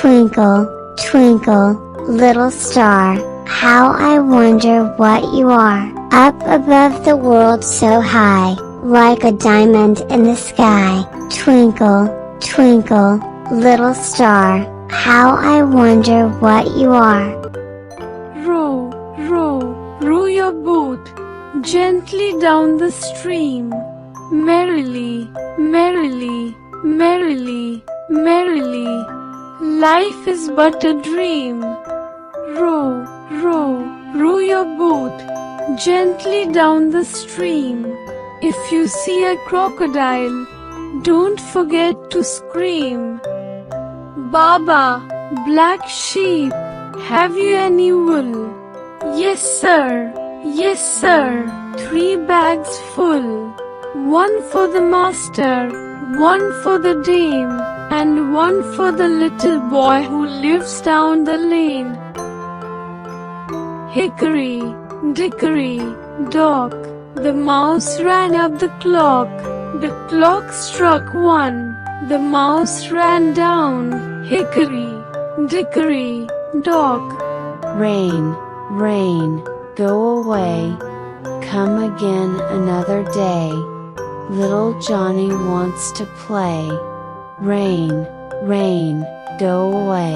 Twinkle, twinkle, little star, how I wonder what you are. Up above the world so high, like a diamond in the sky. Twinkle, twinkle, little star, how I wonder what you are. Row, row, row your boat gently down the stream. Merrily, merrily, merrily, merrily, life is but a dream. Row, row, row your boat gently down the stream. If you see a crocodile, don't forget to scream. Baba, black sheep, have you any wool? Yes sir, yes sir, 3 bags full. 1 for the master, 1 for the dame, and 1 for the little boy who lives down the lane. Hickory, dickory, dock, the mouse ran up the clock. The clock struck 1, the mouse ran down. Hickory, dickory, dock. Rain, rain, go away, come again another day. Little Johnny wants to play. Rain, rain, go away.